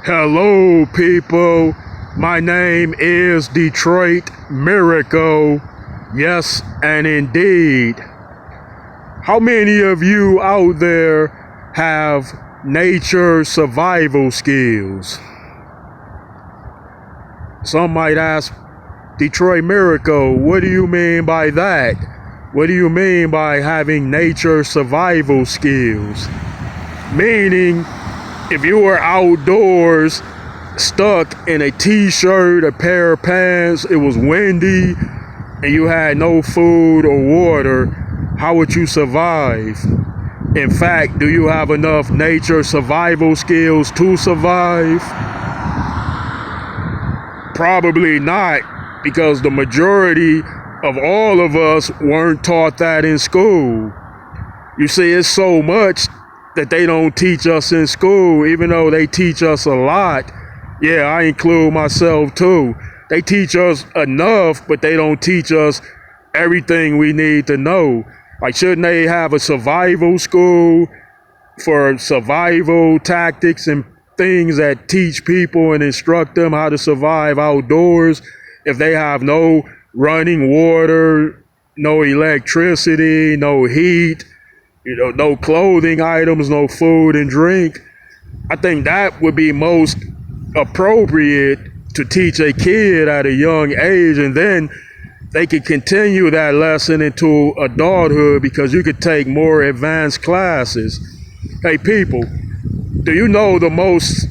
Hello, people. My name is Detroit Miracle. Yes, and indeed. How many of you out there have nature survival skills? Some might ask, Detroit Miracle, what do you mean by that? What do you mean by having nature survival skills? Meaning, if you were outdoors, stuck in a t-shirt, a pair of pants, it was windy, and you had no food or water, how would you survive? In fact, do you have enough nature survival skills to survive? Probably not, because the majority of all of us weren't taught that in school. You see, it's so much that they don't teach us in school, even though they teach us a lot. Yeah, I include myself too. They teach us enough, but they don't teach us everything we need to know. Like, shouldn't they have a survival school for survival tactics and things that teach people and instruct them how to survive outdoors if they have no running water, no electricity, no heat, no clothing items, no food and drink? I think that would be most appropriate to teach a kid at a young age, and then they could continue that lesson into adulthood because you could take more advanced classes. Hey people, do you know the most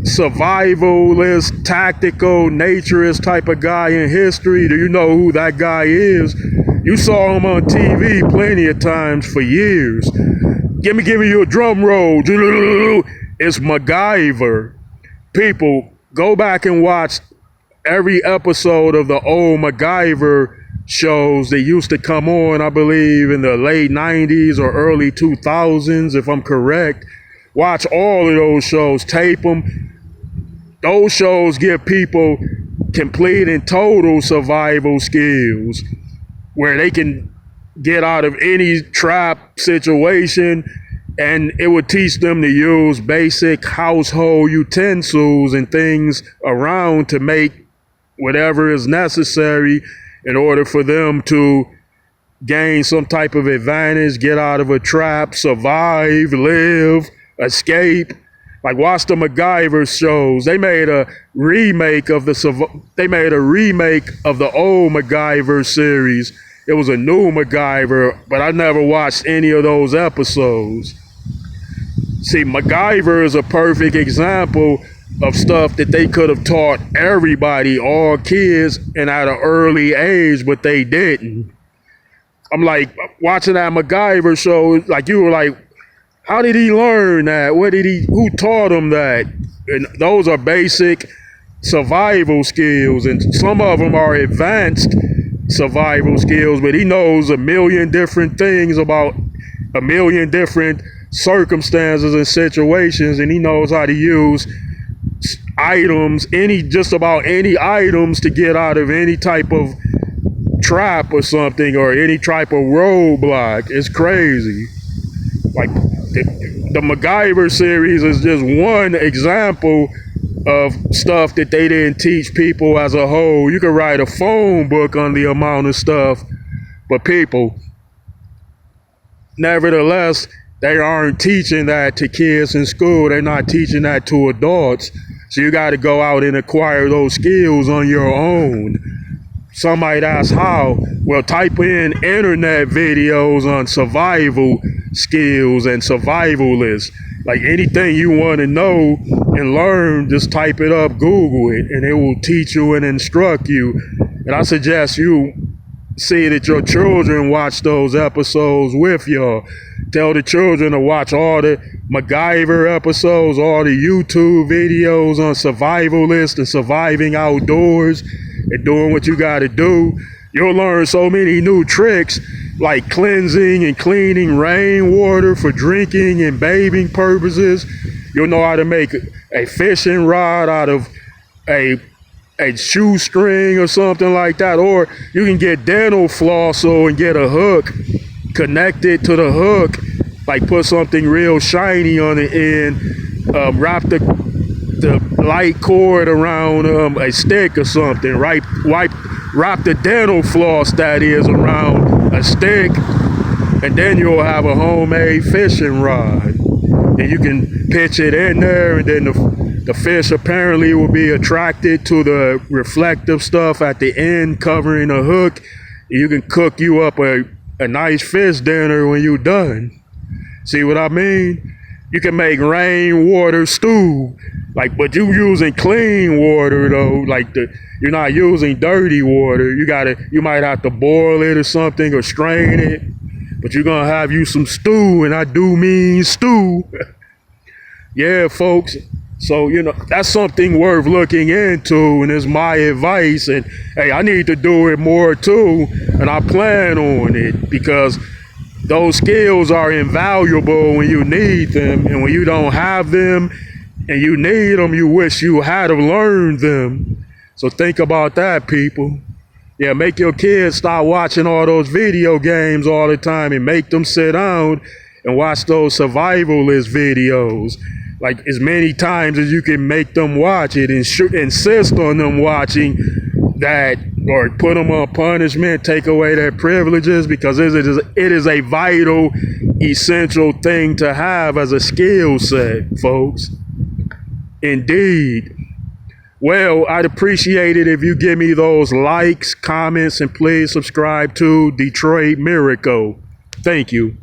survivalist, tactical, naturist type of guy in history? Do you know who that guy is? You saw him on TV plenty of times for years. Give me you a drum roll. It's MacGyver. People, go back and watch every episode of the old MacGyver shows that used to come on, I believe, in the late 90s or early 2000s, if I'm correct. Watch all of those shows, tape them. Those shows give people complete and total survival skills where they can get out of any trap situation, and it would teach them to use basic household utensils and things around to make whatever is necessary in order for them to gain some type of advantage, get out of a trap, survive, live, escape. Like, watch the MacGyver shows. They made a remake of the old MacGyver series. It was a new MacGyver, but I never watched any of those episodes. See, MacGyver is a perfect example of stuff that they could have taught everybody, all kids, and at an early age, but they didn't. I'm like, watching that MacGyver show, like, you were like, how did he learn that? Who taught him that? And those are basic survival skills, and some of them are advanced survival skills, but he knows a million different things about a million different circumstances and situations, and he knows how to use items, just about any items, to get out of any type of trap or something, or any type of roadblock. It's crazy. Like, the MacGyver series is just one example of stuff that they didn't teach people as a whole. You could write a phone book on the amount of stuff, but people, nevertheless, they aren't teaching that to kids in school. They're not teaching that to adults. So you got to go out and acquire those skills on your own. Some might ask how. Well, type in internet videos on survival skills and survivalists. Like, anything you want to know and learn, just type it up, Google it, and it will teach you and instruct you. And I suggest you see that your children watch those episodes with y'all. Tell the children to watch all the MacGyver episodes, all the YouTube videos on survivalists and surviving outdoors and doing what you got to do. You'll learn so many new tricks, like cleansing and cleaning rainwater for drinking and bathing purposes. You'll know how to make a fishing rod out of a shoestring or something like that. Or you can get dental floss and get a hook, connect it to the hook, like put something real shiny on the end, wrap the the light cord around a stick or something, right? Wrap the dental floss, that is, around a stick, and then you'll have a homemade fishing rod. And you can pitch it in there, and then the fish apparently will be attracted to the reflective stuff at the end covering the hook. You can cook you up a nice fish dinner when you're done. See what I mean? You can make rainwater stew, but you using clean water though. You're not using dirty water. You might have to boil it or something or strain it, but you're gonna have you some stew, and I do mean stew. Yeah, folks. So, that's something worth looking into, and it's my advice. And hey, I need to do it more too, and I plan on it, because those skills are invaluable when you need them, and when you don't have them and you need them, you wish you had have learned them. So think about that, people. Yeah, make your kids stop watching all those video games all the time, and make them sit down and watch those survivalist videos. As many times as you can make them watch it, and insist on them watching that, or put them on punishment, take away their privileges, because it is a vital, essential thing to have as a skill set, folks. Indeed. Well, I'd appreciate it if you give me those likes, comments, and please subscribe to Detroit Miracle. Thank you.